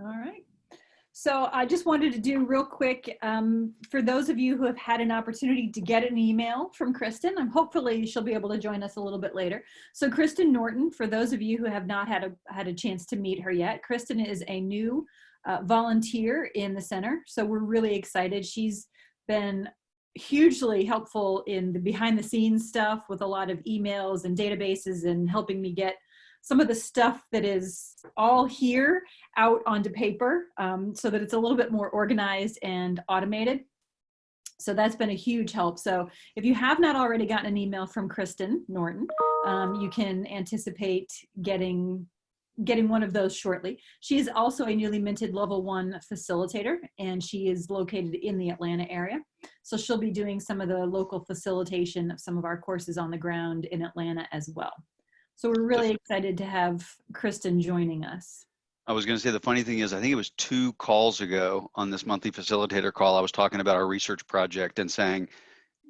All right. So I just wanted to do real quick, for those of you who have had an opportunity to get an email from Kristen, hopefully she'll be able to join us a little bit later. So Kristen Norton, for those of you who have not had a chance to meet her yet, Kristen is a new volunteer in the center. So we're really excited. She's been hugely helpful in the behind the scenes stuff with a lot of emails and databases and helping me get some of the stuff that is all here out onto paper, so that it's a little bit more organized and automated. So that's been a huge help. So if you have not already gotten an email from Kristen Norton, you can anticipate getting one of those shortly. She is also a newly minted level 1 facilitator, and she is located in the Atlanta area. So she'll be doing some of the local facilitation of some of our courses on the ground in Atlanta as well. So we're really excited to have Kristen joining us. I was going to say, the funny thing is, I think it was 2 calls ago on this monthly facilitator call, I was talking about our research project and saying,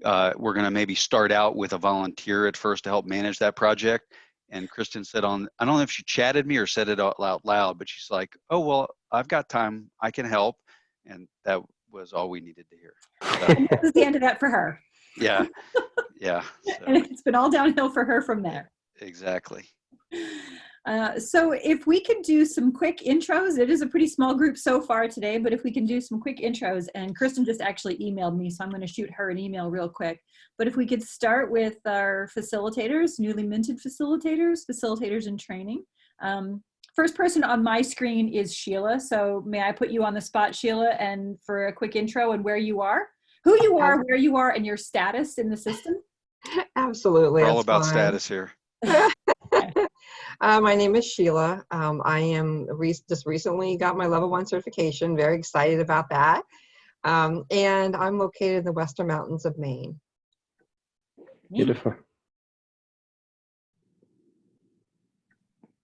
we're going to maybe start out with a volunteer at first to help manage that project. And Kristen said I don't know if she chatted me or said it out loud, but she's like, oh, well, I've got time, I can help. And that was all we needed to hear. So, and that was the end of that for her. Yeah, yeah. So. And it's been all downhill for her from there. Exactly. So if we could do some quick intros, it is a pretty small group so far today, but if we can do some quick intros, and Kristen just actually emailed me, so I'm going to shoot her an email real quick. But if we could start with our facilitators, newly minted facilitators in training. First person on my screen is Sheila. So may I put you on the spot, Sheila, and for a quick intro and where you are, who you are, where you are, and your status in the system? Absolutely. We're all about status here. My name is Sheila. I am just recently got my level 1 certification. Very excited about that. And I'm located in the Western Mountains of Maine. Beautiful.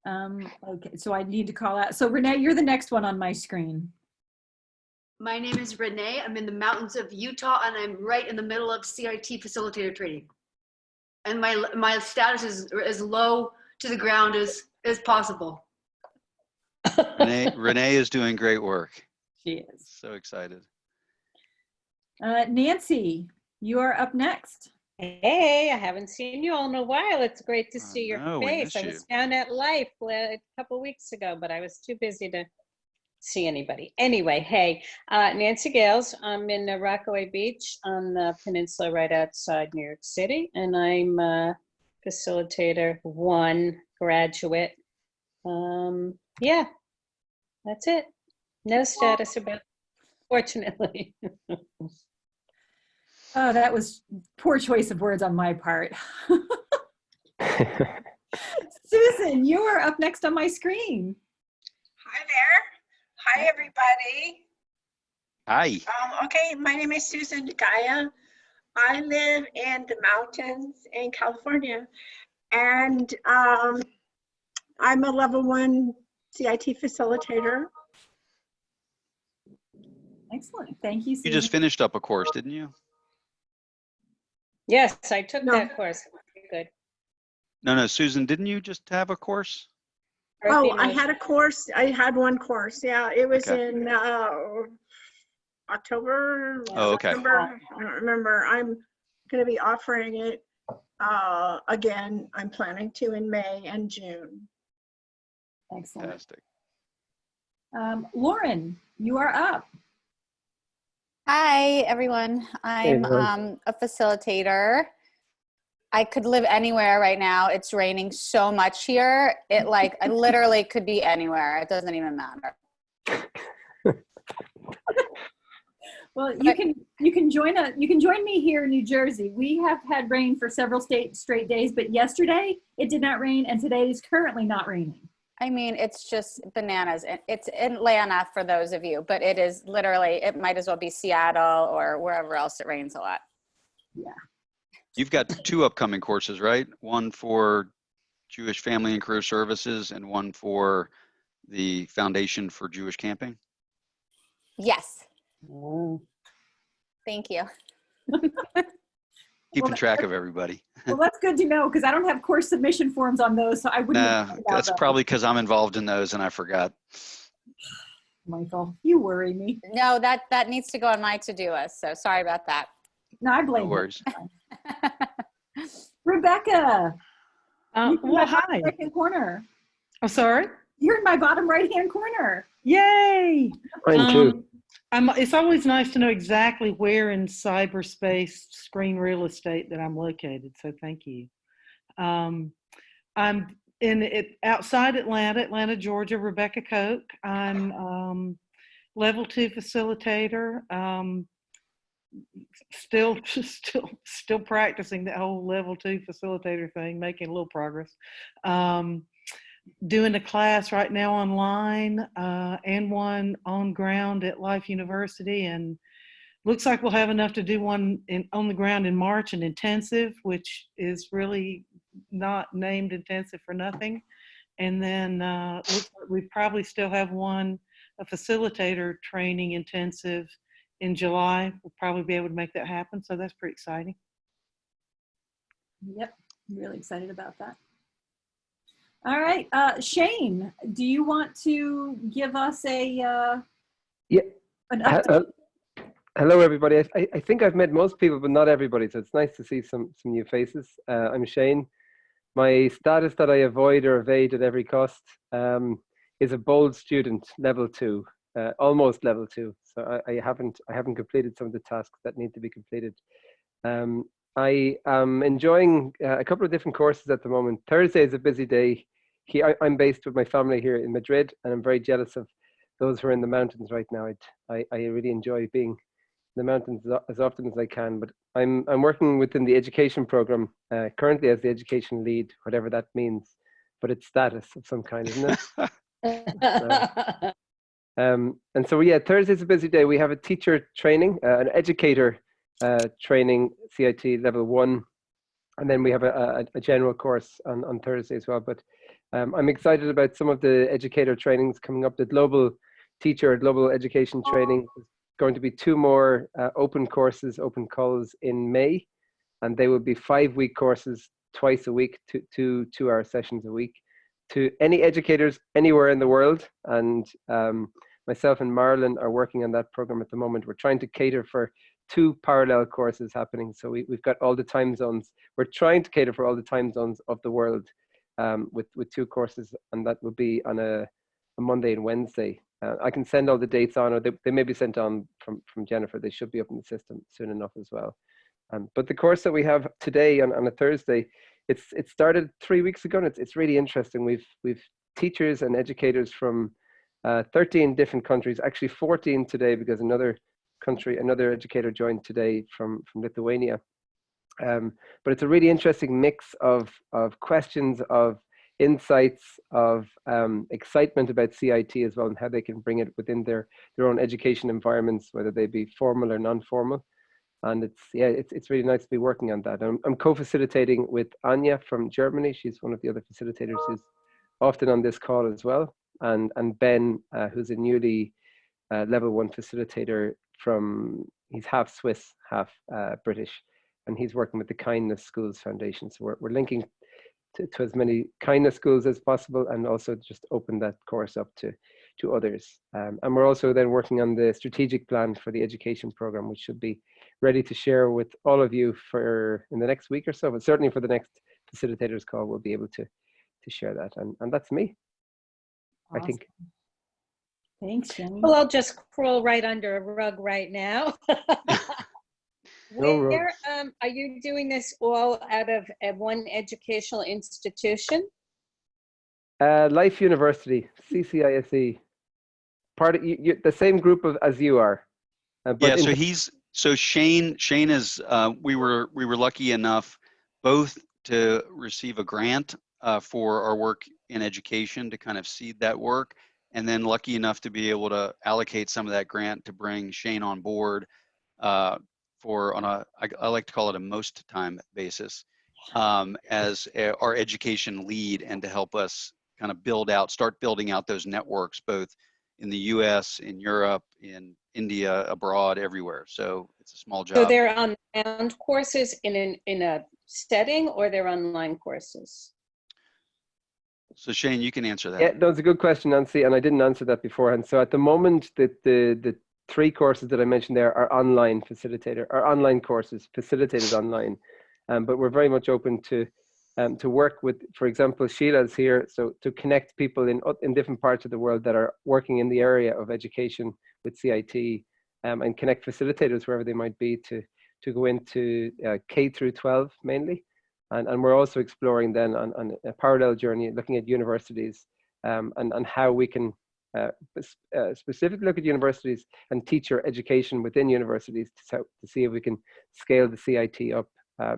Okay, so I need to call out. So Renee, you're the next one on my screen. My name is Renee. I'm in the mountains of Utah, and I'm right in the middle of CIT facilitator training. And my status is as low to the ground as possible. Renee is doing great work. She is. So excited. Nancy, you are up next. Hey, I haven't seen you all in a while. It's great to see your face. I was down at Life a couple weeks ago, but I was too busy to see anybody. Anyway, hey, Nancy Gales. I'm in Rockaway Beach on the peninsula right outside New York City, and I'm facilitator 1 graduate. Yeah, that's it. No status about, fortunately. Oh, that was poor choice of words on my part. Susan, you are up next on my screen. Hi there. Hi, everybody. Hi. Okay, my name is Susan Gaia. I live in the mountains in California, and I'm a level 1 CIT facilitator. Excellent. Thank you, Susan. You just finished up a course, didn't you? Yes, I took that course. Good. No, Susan, didn't you just have a course? Oh, I had a course. I had 1 course. Yeah, it was in October. Oh, okay. September. I don't remember. I'm going to be offering it again. I'm planning to in May and June. Excellent. Fantastic. Lauren, you are up. Hi, everyone. I'm a facilitator. I could live anywhere right now. It's raining so much here. I literally could be anywhere. It doesn't even matter. Well, you can join me here in New Jersey. We have had rain for several straight days, but yesterday it did not rain, and today it is currently not raining. I mean, it's just bananas. It's Atlanta for those of you, but it is literally, it might as well be Seattle or wherever else it rains a lot. Yeah. You've got 2 upcoming courses, right? One for Jewish Family and Career Services and one for the Foundation for Jewish Camping? Yes. Thank you. Keeping track of everybody. Well, that's good to know because I don't have course submission forms on those, so I wouldn't. No, that's probably because I'm involved in those and I forgot. Michael, you worry me. No, that needs to go on my to-do list. So sorry about that. No, I blame No worries. you. Rebecca, you're in my Well, bottom hi. right-hand corner. I'm sorry. You're in my bottom right-hand corner. Yay. Mine too. It's always nice to know exactly where in cyberspace screen real estate that I'm located. So thank you. I'm outside Atlanta, Georgia, Rebecca Koch. I'm level 2 facilitator. Still practicing that whole level 2 facilitator thing, making a little progress. Doing a class right now online and one on ground at Life University, and looks like we'll have enough to do one on the ground in March, an intensive, which is really not named intensive for nothing. And then looks like we probably still have a facilitator training intensive in July. We'll probably be able to make that happen. So that's pretty exciting. Yep, I'm really excited about that. All right, Shane, do you want to give us an update? Hello, everybody. I think I've met most people, but not everybody. So it's nice to see some new faces. I'm Shane. My status that I avoid or evade at every cost is a bold student, level 2, almost level 2. So I haven't completed some of the tasks that need to be completed. I am enjoying a couple of different courses at the moment. Thursday is a busy day. I'm based with my family here in Madrid, and I'm very jealous of those who are in the mountains right now. I really enjoy being in the mountains as often as I can, but I'm working within the education program currently as the education lead, whatever that means, but it's status of some kind, isn't it? And so yeah, Thursday's a busy day. We have a teacher training, an educator training, CIT level 1, and then we have a general course on Thursday as well. But I'm excited about some of the educator trainings coming up. The global education training is going to be 2 more open courses, open calls in May, and they will be 5-week courses twice a week, 2-hour sessions a week, to any educators anywhere in the world. And myself and Marilyn are working on that program at the moment. We're trying to cater for 2 parallel courses happening. So we've got all the time zones. We're trying to cater for all the time zones of the world with 2 courses, and that will be on a Monday and Wednesday. I can send all the dates on, or they may be sent on from Jennifer. They should be up in the system soon enough as well. But the course that we have today on a Thursday, it started 3 weeks ago, and it's really interesting. We've teachers and educators from 13 different countries, actually 14 today, because another educator joined today from Lithuania. But it's a really interesting mix of questions, of insights, of excitement about CIT as well, and how they can bring it within their own education environments, whether they be formal or non-formal. And it's really nice to be working on that. I'm co-facilitating with Anya from Germany. She's one of the other facilitators who's often on this call as well, and Ben, who's a newly level 1 facilitator he's half Swiss, half British, and he's working with the Kindness Schools Foundation. So we're linking to as many kindness schools as possible, and also just open that course up to others. And we're also then working on the strategic plan for the education program, which should be ready to share with all of you in the next week or so, but certainly for the next facilitators call, we'll be able to share that. And that's me, Awesome. I think. Thanks, Jenny. Well, I'll just crawl right under a rug right now. No Where are you doing this all out of one educational institution? Life University, CCISE, part of the same group as you are. Yeah, so Shane is we were lucky enough both to receive a grant for our work in education to kind of seed that work, and then lucky enough to be able to allocate some of that grant to bring Shane on board I like to call it a most time basis as our education lead, and to help us kind of start building out those networks, both in the US, in Europe, in India, abroad, everywhere. So it's a small job. So they're on ground courses in a setting, or they're online courses? So Shane, you can answer that. Yeah, that's a good question, Nancy, and I didn't answer that beforehand. So at the moment, the 3 courses that I mentioned there are online courses, facilitated online. But we're very much open to work with, for example, Sheila's here, so to connect people in different parts of the world that are working in the area of education with CIT, and connect facilitators wherever they might be to go into K through 12 mainly. And we're also exploring then on a parallel journey, looking at universities, and how we can specifically look at universities and teacher education within universities to see if we can scale the CIT up,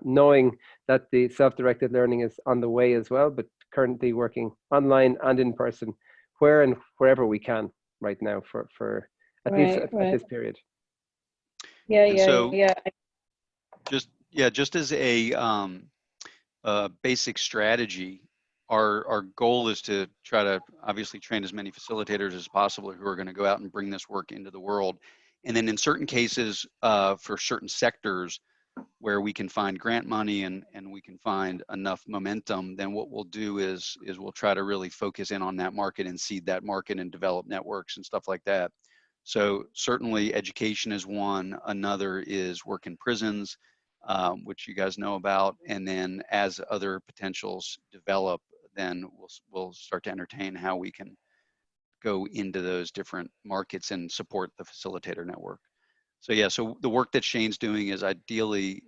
knowing that the self-directed learning is on the way as well, but currently working online and in person, where and wherever we can right now for at least at this period. Yeah. Just as a basic strategy, our goal is to try to obviously train as many facilitators as possible who are going to go out and bring this work into the world. And then in certain cases, for certain sectors where we can find grant money and we can find enough momentum, then what we'll do is we'll try to really focus in on that market and seed that market and develop networks and stuff like that. So certainly education is one. Another is work in prisons, which you guys know about. And then as other potentials develop, then we'll start to entertain how we can go into those different markets and support the facilitator network. So yeah, so the work that Shane's doing is ideally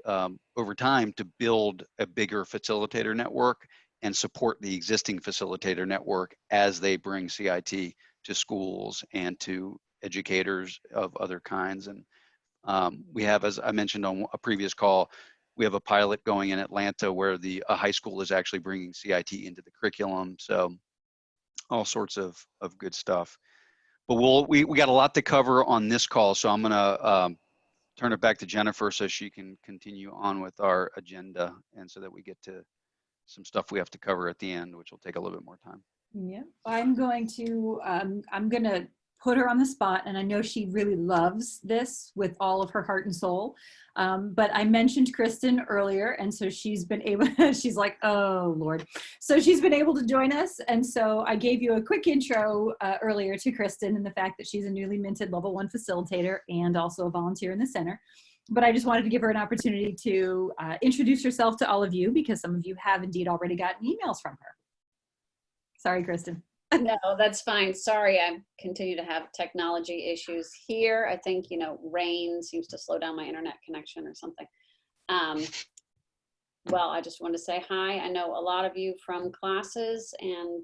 over time to build a bigger facilitator network and support the existing facilitator network as they bring CIT to schools and to educators of other kinds. And we have, as I mentioned on a previous call, we have a pilot going in Atlanta where a high school is actually bringing CIT into the curriculum. So all sorts of good stuff. But we got a lot to cover on this call, so I'm gonna turn it back to Jennifer so she can continue on with our agenda, and so that we get to some stuff we have to cover at the end, which will take a little bit more time. Yeah, I'm going to put her on the spot, and I know she really loves this with all of her heart and soul. But I mentioned Kristen earlier, and so she's been able, she's like, oh Lord. So she's been able to join us. And so I gave you a quick intro earlier to Kristen and the fact that she's a newly minted level 1 facilitator and also a volunteer in the center. But I just wanted to give her an opportunity to introduce herself to all of you, because some of you have indeed already gotten emails from her. Sorry, Kristen. No, that's fine. Sorry, I continue to have technology issues here. I think, rain seems to slow down my internet connection or something. Well, I just want to say hi. I know a lot of you from classes, and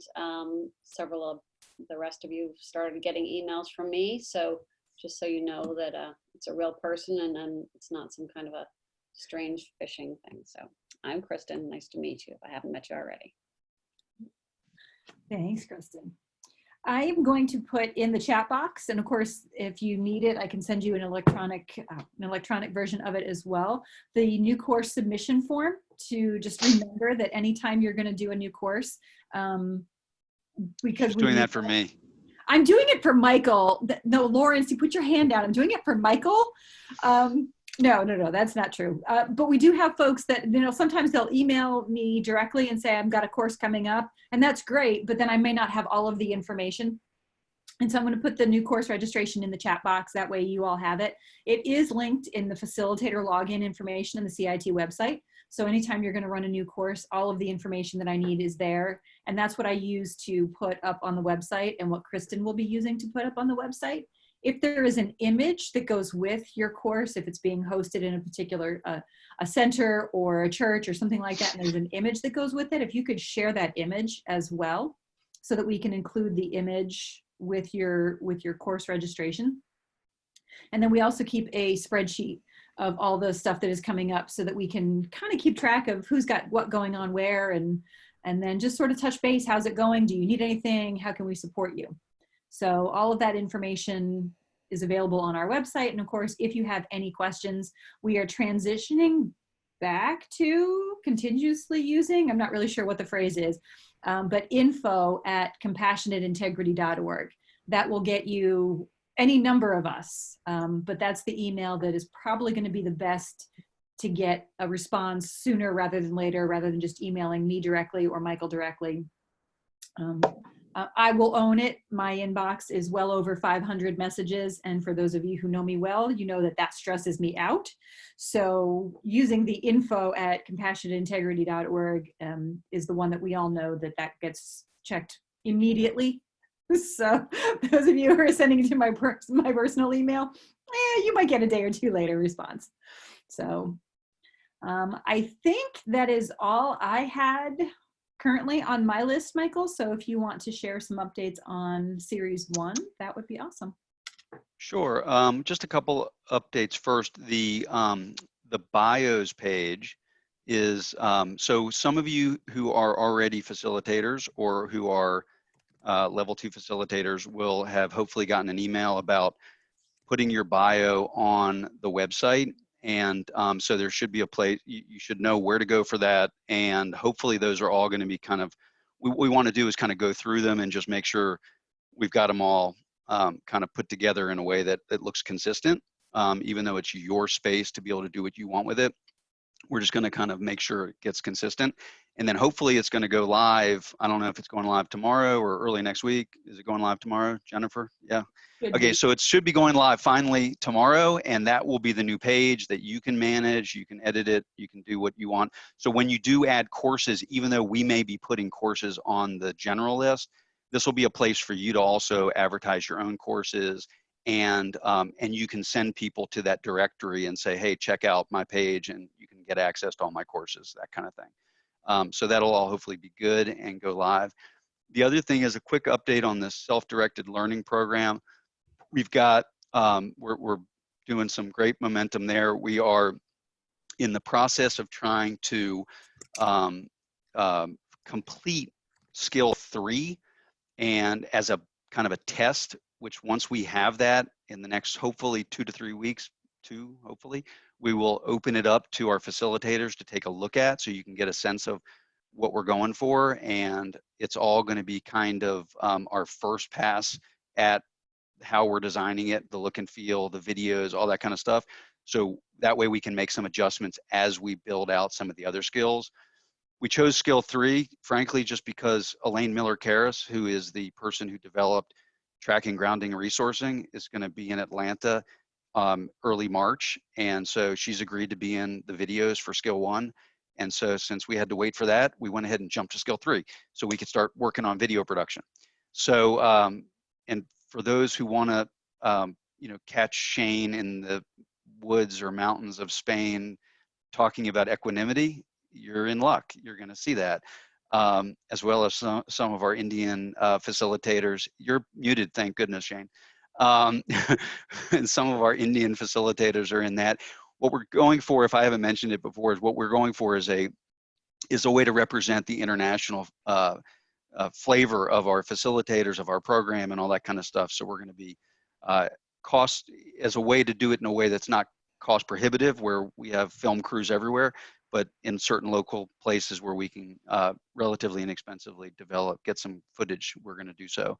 several of the rest of you started getting emails from me. So just so you know that it's a real person, and it's not some kind of a strange phishing thing. So I'm Kristen. Nice to meet you if I haven't met you already. Thanks, Kristen. I am going to put in the chat box, and of course, if you need it, I can send you an electronic version of it as well. The new course submission form, to just remember that anytime you're going to do a new course, because she's doing that for me. I'm doing it for Michael. No, Lawrence, you put your hand down. I'm doing it for Michael. No, that's not true. But we do have folks that, sometimes they'll email me directly and say, I've got a course coming up, and that's great, but then I may not have all of the information. And so I'm going to put the new course registration in the chat box. That way you all have it. It is linked in the facilitator login information in the CIT website. So anytime you're going to run a new course, all of the information that I need is there. And that's what I use to put up on the website, and what Kristen will be using to put up on the website. If there is an image that goes with your course, if it's being hosted in a particular a center or a church or something like that, and there's an image that goes with it, if you could share that image as well, so that we can include the image with your course registration. And then we also keep a spreadsheet of all the stuff that is coming up, so that we can kind of keep track of who's got what going on where, and then just sort of touch base. How's it going? Do you need anything? How can we support you? So all of that information is available on our website. And of course, if you have any questions, we are transitioning back to continuously using, I'm not really sure what the phrase is, but info@compassionateintegrity.org. That will get you any number of us, but that's the email that is probably going to be the best to get a response sooner rather than later, rather than just emailing me directly or Michael directly. I will own it. My inbox is well over 500 messages. And for those of you who know me well, you know that that stresses me out. So using the info at compassionateintegrity.org is the one that we all know that gets checked immediately. So those of you who are sending it to my personal email, you might get a day or two later response. So I think that is all I had currently on my list, Michael. So if you want to share some updates on Series 1, that would be awesome. Sure. Just a couple updates first. The bios page is, so some of you who are already facilitators or who are level 2 facilitators will have hopefully gotten an email about putting your bio on the website. And so there should be a place, you should know where to go for that. And hopefully those are all going to be kind of, what we want to do is kind of go through them and just make sure we've got them all kind of put together in a way that looks consistent, even though it's your space to be able to do what you want with it. We're just going to kind of make sure it gets consistent. And then hopefully it's going to go live. I don't know if it's going live tomorrow or early next week. Is it going live tomorrow, Jennifer? Yeah. Okay, so it should be going live finally tomorrow, and that will be the new page that you can manage, you can edit it, you can do what you want. So when you do add courses, even though we may be putting courses on the general list, this will be a place for you to also advertise your own courses, and you can send people to that directory and say, hey, check out my page, and you can get access to all my courses, that kind of thing. So that'll all hopefully be good and go live. The other thing is a quick update on the self-directed learning program. We've got, we're doing some great momentum there. We are in the process of trying to complete skill 3, and as a kind of a test, which once we have that in the next, hopefully 2 to 3 weeks, hopefully, we will open it up to our facilitators to take a look at, so you can get a sense of what we're going for. And it's all going to be kind of our first pass at how we're designing it, the look and feel, the videos, all that kind of stuff. So that way we can make some adjustments as we build out some of the other skills. We chose skill 3, frankly, just because Elaine Miller-Karras, who is the person who developed tracking, grounding, and resourcing, is going to be in Atlanta early March. And so she's agreed to be in the videos for skill 1. And so since we had to wait for that, we went ahead and jumped to skill 3 so we could start working on video production. So, and for those who want to, catch Shane in the woods or mountains of Spain talking about equanimity, you're in luck. You're going to see that, as well as some of our Indian facilitators. You're muted, thank goodness, Shane. And some of our Indian facilitators are in that. What we're going for, if I haven't mentioned it before, is what we're going for is a way to represent the international flavor of our facilitators, of our program, and all that kind of stuff. So we're going to be cost as a way to do it in a way that's not cost prohibitive, where we have film crews everywhere, but in certain local places where we can relatively inexpensively get some footage, we're going to do so.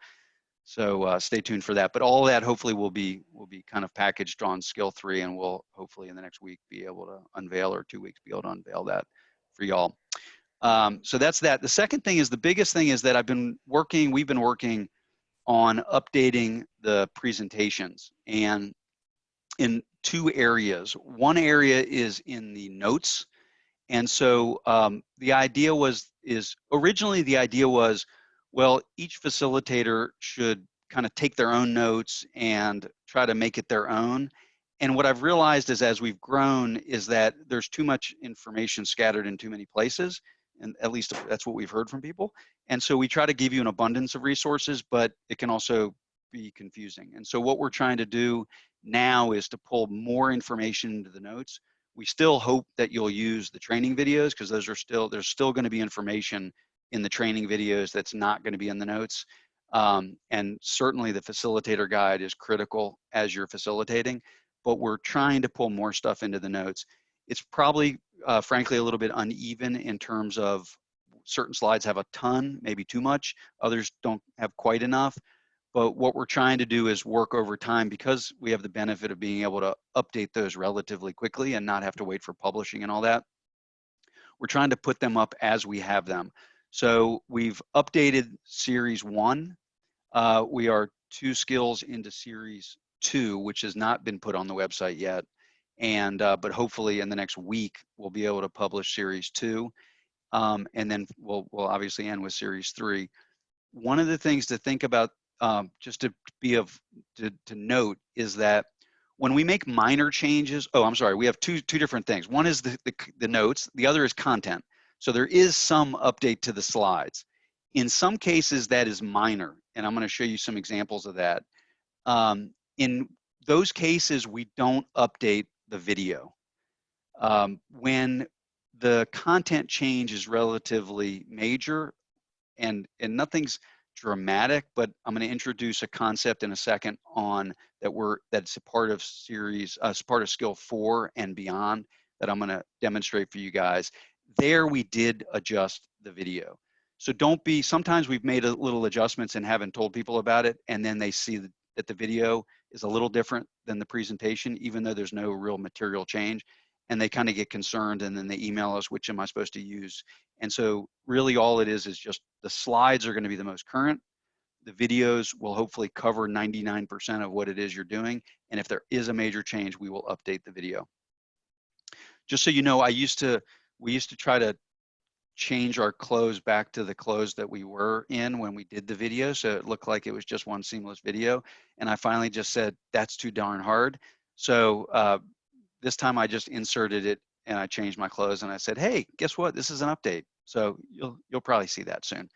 So stay tuned for that. But all that hopefully will be kind of packaged on skill 3, and we'll hopefully in the next week be able to unveil, or 2 weeks be able to unveil that for y'all. So that's that. The second thing is, the biggest thing is that we've been working on updating the presentations, and in 2 areas. One area is in the notes. And so originally the idea was, well, each facilitator should kind of take their own notes and try to make it their own. And what I've realized is, as we've grown, is that there's too much information scattered in too many places. And at least that's what we've heard from people. And so we try to give you an abundance of resources, but it can also be confusing. And so what we're trying to do now is to pull more information into the notes. We still hope that you'll use the training videos, because there's still going to be information in the training videos that's not going to be in the notes. And certainly the facilitator guide is critical as you're facilitating, but we're trying to pull more stuff into the notes. It's probably, frankly, a little bit uneven in terms of certain slides have a ton, maybe too much, others don't have quite enough. But what we're trying to do is work over time, because we have the benefit of being able to update those relatively quickly and not have to wait for publishing and all that. We're trying to put them up as we have them. So we've updated series 1. We are 2 skills into series 2, which has not been put on the website yet. And but hopefully in the next week we'll be able to publish series 2, and then we'll obviously end with series 3. One of the things to think about, just to note, is that when we make minor changes, oh, I'm sorry, we have two different things. One is the notes, the other is content. So there is some update to the slides. In some cases that is minor, and I'm going to show you some examples of that. In those cases, we don't update the video. When the content change is relatively major and nothing's dramatic, but I'm going to introduce a concept in a second on that's a part of part of skill 4 and beyond that I'm going to demonstrate for you guys. There we did adjust the video. So sometimes we've made a little adjustments and haven't told people about it, and then they see that the video is a little different than the presentation, even though there's no real material change, and they kind of get concerned, and then they email us, which am I supposed to use? And so really all it is just the slides are going to be the most current. The videos will hopefully cover 99% of what it is you're doing. And if there is a major change, we will update the video. Just so you know, we used to try to change our close back to the close that we were in when we did the video, so it looked like it was just one seamless video. And I finally just said, that's too darn hard. So this time I just inserted it and I changed my close and I said, hey, guess what? This is an update. So you'll probably see that soon.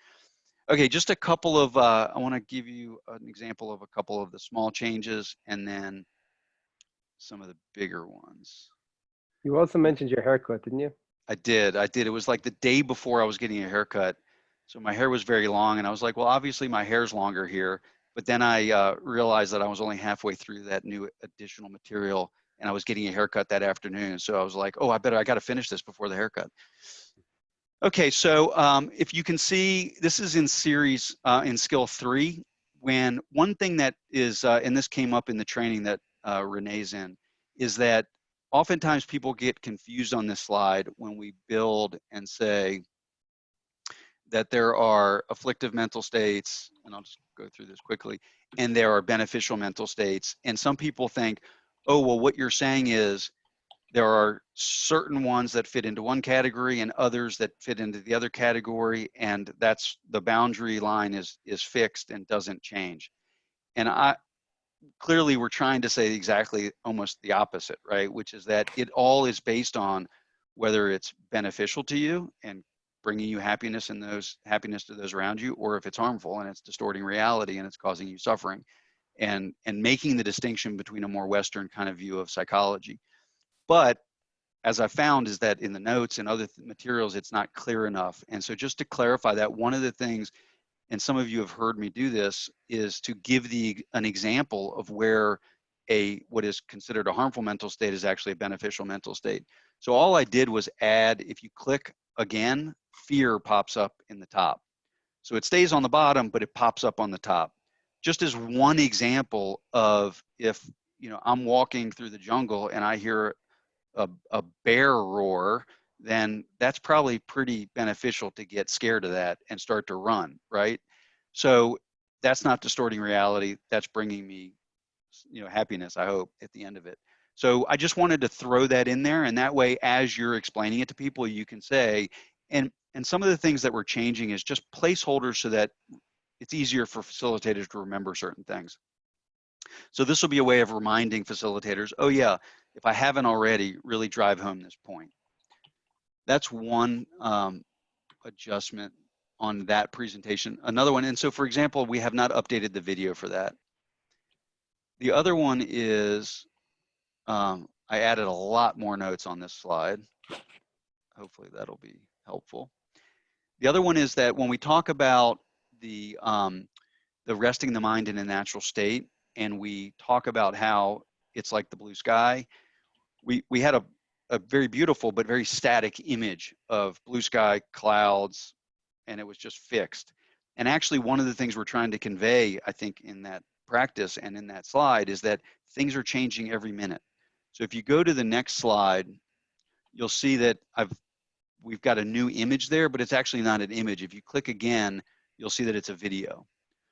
Okay, just a couple of, I want to give you an example of a couple of the small changes and then some of the bigger ones. You also mentioned your haircut, didn't you? I did. It was like the day before I was getting a haircut. So my hair was very long and I was like, well, obviously my hair's longer here. But then I realized that I was only halfway through that new additional material and I was getting a haircut that afternoon. So I was like, oh, I got to finish this before the haircut. Okay, so if you can see, this is in series, in skill 3, when one thing that is, and this came up in the training that Renee's in, is that oftentimes people get confused on this slide when we build and say that there are afflictive mental states, and I'll just go through this quickly, and there are beneficial mental states. And some people think, oh, well, what you're saying is there are certain ones that fit into one category and others that fit into the other category, and that's the boundary line is fixed and doesn't change. And clearly we're trying to say exactly almost the opposite, right? Which is that it all is based on whether it's beneficial to you and bringing you happiness to those around you, or if it's harmful and it's distorting reality and it's causing you suffering, and making the distinction between a more Western kind of view of psychology. But as I found is that in the notes and other materials, it's not clear enough. And so just to clarify that, one of the things, and some of you have heard me do this, is to give an example of where what is considered a harmful mental state is actually a beneficial mental state. So all I did was add, if you click again, fear pops up in the top. So it stays on the bottom, but it pops up on the top. Just as one example of if, I'm walking through the jungle and I hear a bear roar, then that's probably pretty beneficial to get scared of that and start to run, right? So that's not distorting reality. That's bringing me, happiness, I hope, at the end of it. So I just wanted to throw that in there, and that way, as you're explaining it to people, you can say, and some of the things that we're changing is just placeholders so that it's easier for facilitators to remember certain things. So this will be a way of reminding facilitators, oh yeah, if I haven't already, really drive home this point. That's one adjustment on that presentation. Another one, and so for example, we have not updated the video for that. The other one is, I added a lot more notes on this slide. Hopefully that'll be helpful. The other one is that when we talk about the resting the mind in a natural state, and we talk about how it's like the blue sky, we had a very beautiful but very static image of blue sky, clouds, and it was just fixed. And actually one of the things we're trying to convey, I think, in that practice and in that slide is that things are changing every minute. So if you go to the next slide, you'll see that we've got a new image there, but it's actually not an image. If you click again, you'll see that it's a video.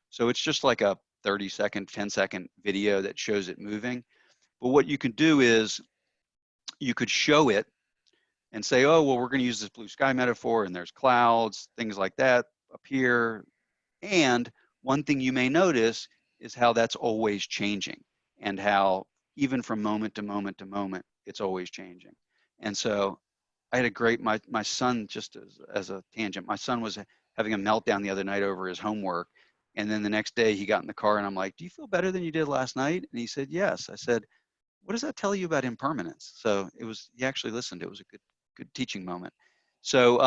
So it's just like a 30-second, 10-second video that shows it moving. But what you can do is you could show it and say, oh, well, we're going to use this blue sky metaphor, and there's clouds, things like that up here. And one thing you may notice is how that's always changing, and how even from moment to moment to moment, it's always changing. And so I had a great, my son, just as a tangent, my son was having a meltdown the other night over his homework. And then the next day he got in the car and I'm like, do you feel better than you did last night? And he said, yes. I said, what does that tell you about impermanence? So he actually listened. It was a good teaching moment. So,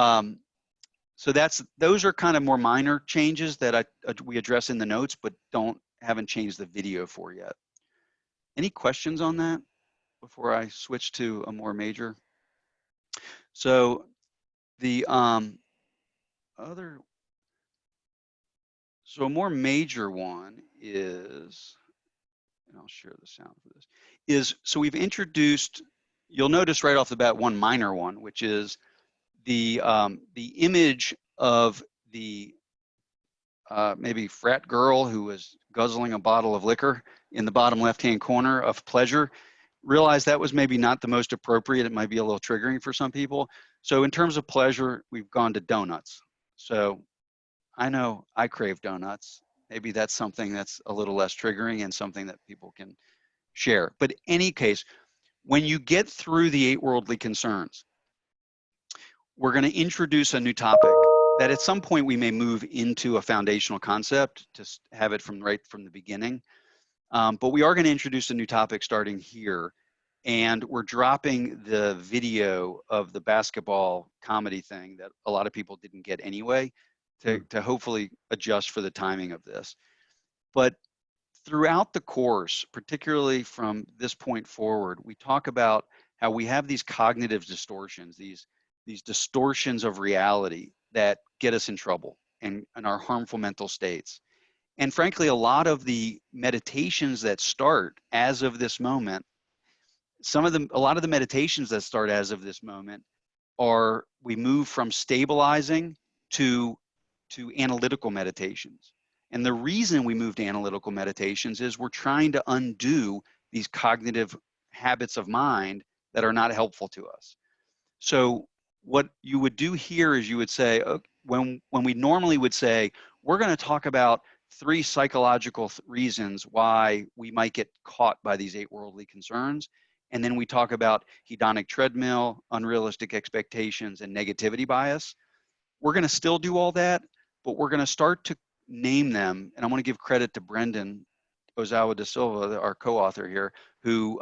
so those are kind of more minor changes that we address in the notes, but haven't changed the video for yet. Any questions on that before I switch to a more major? So the so a more major one is, and I'll share the sound for this, is so we've introduced, you'll notice right off the bat one minor one, which is the image of the maybe frat girl who was guzzling a bottle of liquor in the bottom left-hand corner of pleasure. Realize that was maybe not the most appropriate. It might be a little triggering for some people. So in terms of pleasure, we've gone to donuts. So I know I crave donuts. Maybe that's something that's a little less triggering and something that people can share. But in any case, when you get through the 8 worldly concerns, we're going to introduce a new topic that at some point we may move into a foundational concept to have it right from the beginning. But we are going to introduce a new topic starting here. And we're dropping the video of the basketball comedy thing that a lot of people didn't get anyway to hopefully adjust for the timing of this. But throughout the course, particularly from this point forward, we talk about how we have these cognitive distortions, these distortions of reality that get us in trouble and are harmful mental states. And frankly, a lot of the meditations that start as of this moment, a lot of the meditations that start as of this moment we move from stabilizing to analytical meditations. And the reason we move to analytical meditations is we're trying to undo these cognitive habits of mind that are not helpful to us. So what you would do here is you would say, okay, when we normally would say, we're going to talk about 3 psychological reasons why we might get caught by these 8 worldly concerns. And then we talk about hedonic treadmill, unrealistic expectations, and negativity bias. We're going to still do all that, but we're going to start to name them. And I want to give credit to Brendan Ozawa da Silva, our co-author here, who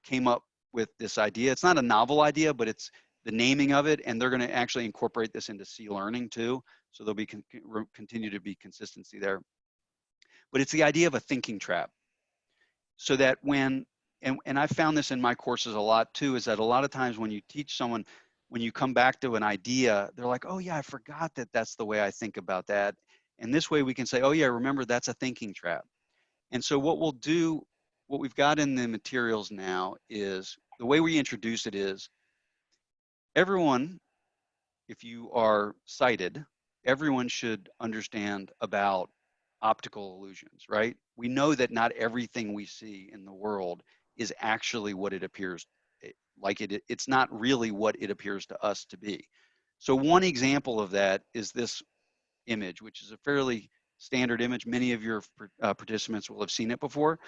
came up with this idea. It's not a novel idea, but it's the naming of it. And they're going to actually incorporate this into C learning too. So there'll be continue to be consistency there. But it's the idea of a thinking trap. So that when I found this in my courses a lot too, is that a lot of times when you teach someone, when you come back to an idea, they're like, oh yeah, I forgot that that's the way I think about that. And this way we can say, oh yeah, remember that's a thinking trap. And so what we'll do, what we've got in the materials now is, the way we introduce it is, everyone, if you are sighted, everyone should understand about optical illusions, right? We know that not everything we see in the world is actually what it appears like. It's not really what it appears to us to be. So one example of that is this image, which is a fairly standard image. Many of your participants will have seen it before.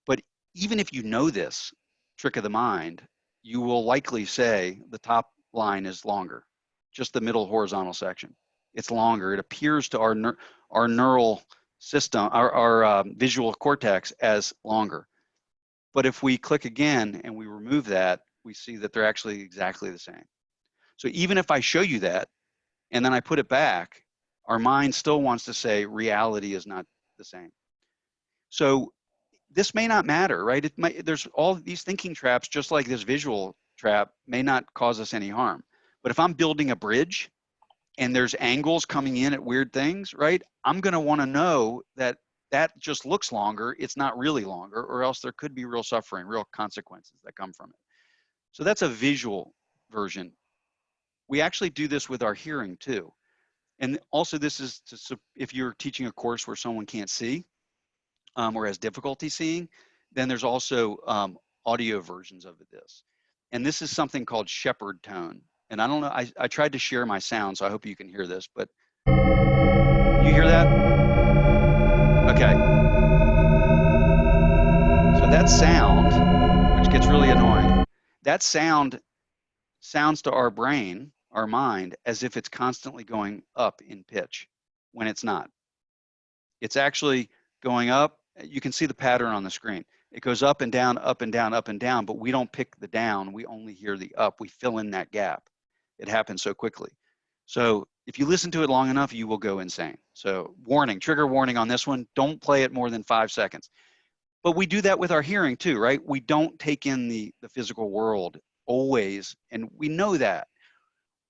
But even if you know this trick of the mind, you will likely say the top line is longer, just the middle horizontal section. It's longer. It appears to our neural system, our visual cortex, as longer. But if we click again and we remove that, we see that they're actually exactly the same. So even if I show you that and then I put it back, our mind still wants to say reality is not the same. So this may not matter, right? There's all these thinking traps, just like this visual trap, may not cause us any harm. But if I'm building a bridge and there's angles coming in at weird things, right? I'm going to want to know that that just looks longer. It's not really longer, or else there could be real suffering, real consequences that come from it. So that's a visual version. we actually do this with our hearing too. And also this is if you're teaching a course where someone can't see or has difficulty seeing, then there's also audio versions of this. And this is something called shepherd tone. And I don't know, I tried to share my sound, so I hope you can hear this, but you hear that? Okay. So that sound, which gets really annoying, that sound sounds to our brain, our mind, as if it's constantly going up in pitch when it's not. It's actually going up. You can see the pattern on the screen. It goes up and down, up and down, up and down, but we don't pick the down. We only hear the up. We fill in that gap. It happens so quickly. So if you listen to it long enough, you will go insane. So warning, trigger warning on this one. Don't play it more than 5 seconds. But we do that with our hearing too, right? We don't take in the physical world always, and we know that.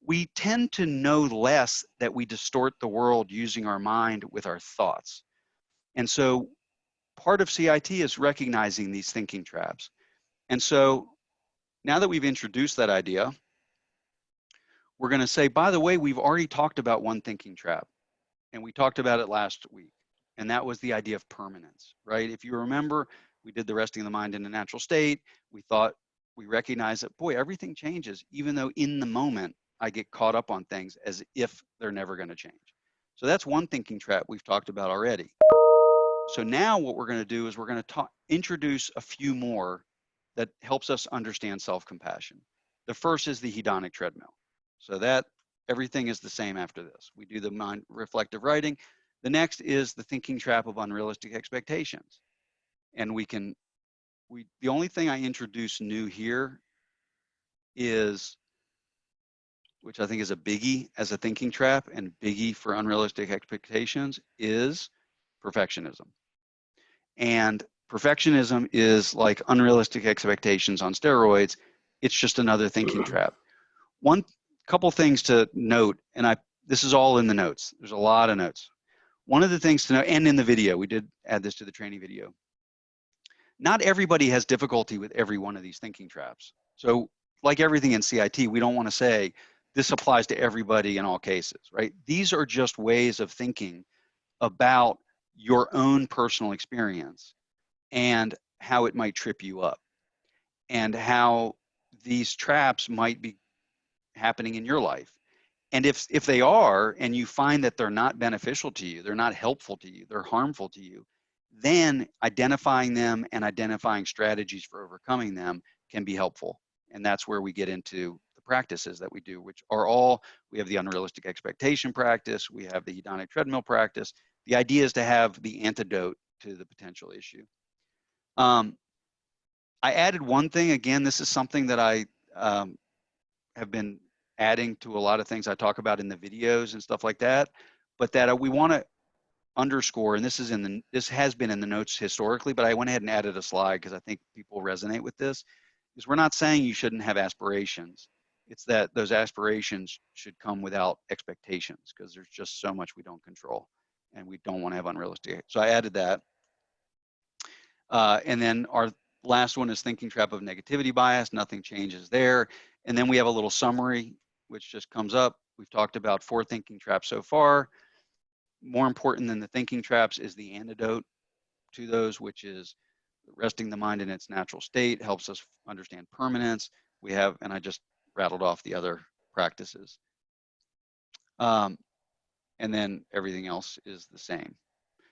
We tend to know less that we distort the world using our mind with our thoughts. And so part of CIT is recognizing these thinking traps. And so now that we've introduced that idea, we're going to say, by the way, we've already talked about one thinking trap, and we talked about it last week, and that was the idea of permanence, right? If you remember, we did the resting of the mind in a natural state. We recognized that, boy, everything changes, even though in the moment I get caught up on things as if they're never going to change. So that's one thinking trap we've talked about already. So now what we're going to do is we're going to introduce a few more that helps us understand self-compassion. The first is the hedonic treadmill. So that everything is the same after this. We do the mind reflective writing. The next is the thinking trap of unrealistic expectations. And the only thing I introduce new here is, which I think is a biggie as a thinking trap and biggie for unrealistic expectations, is perfectionism. And perfectionism is like unrealistic expectations on steroids. It's just another thinking trap. One couple things to note, and this is all in the notes. There's a lot of notes. One of the things to know, and in the video, we did add this to the training video. Not everybody has difficulty with every one of these thinking traps. So like everything in CIT, we don't want to say this applies to everybody in all cases, right? These are just ways of thinking about your own personal experience and how it might trip you up and how these traps might be happening in your life. And if they are, and you find that they're not beneficial to you, they're not helpful to you, they're harmful to you, then identifying them and identifying strategies for overcoming them can be helpful. And that's where we get into the practices that we do, which are all, we have the unrealistic expectation practice, we have the hedonic treadmill practice. The idea is to have the antidote to the potential issue. I added one thing, again, this is something that I have been adding to a lot of things I talk about in the videos and stuff like that, but that we want to underscore, and this has been in the notes historically, but I went ahead and added a slide because I think people resonate with this, is we're not saying you shouldn't have aspirations. It's that those aspirations should come without expectations because there's just so much we don't control and we don't want to have unrealistic. So I added that. And then our last one is thinking trap of negativity bias. Nothing changes there. And then we have a little summary, which just comes up. We've talked about 4 thinking traps so far. More important than the thinking traps is the antidote to those, which is resting the mind in its natural state, helps us understand permanence. We have, and I just rattled off the other practices. And then everything else is the same.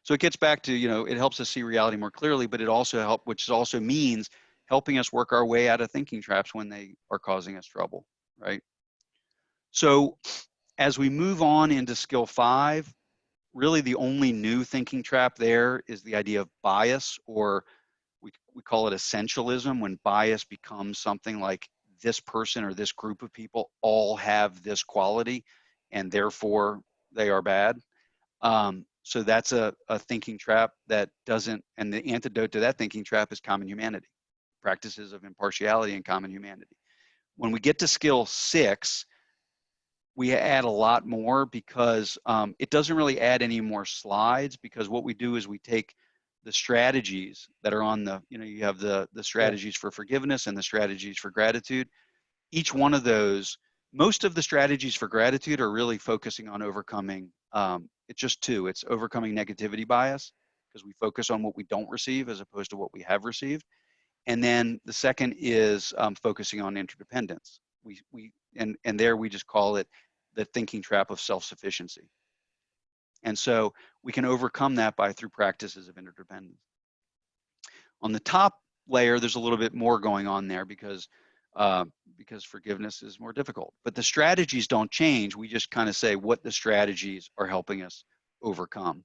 So it gets back to, it helps us see reality more clearly, but it also which also means helping us work our way out of thinking traps when they are causing us trouble, right? So as we move on into skill 5, really the only new thinking trap there is the idea of bias, or we call it essentialism, when bias becomes something like this person or this group of people all have this quality and therefore they are bad. So that's a thinking trap that doesn't, and the antidote to that thinking trap is common humanity, practices of impartiality and common humanity. When we get to skill 6, we add a lot more because it doesn't really add any more slides, because what we do is we take the strategies that are on the, you have the strategies for forgiveness and the strategies for gratitude. Each one of those most of the strategies for gratitude are really focusing on overcoming, it's just two. It's overcoming negativity bias, because we focus on what we don't receive as opposed to what we have received. And then the second is focusing on interdependence. And there we just call it the thinking trap of self-sufficiency. And so we can overcome that through practices of interdependence. On the top layer, there's a little bit more going on there because forgiveness is more difficult. But the strategies don't change. We just kind of say what the strategies are helping us overcome.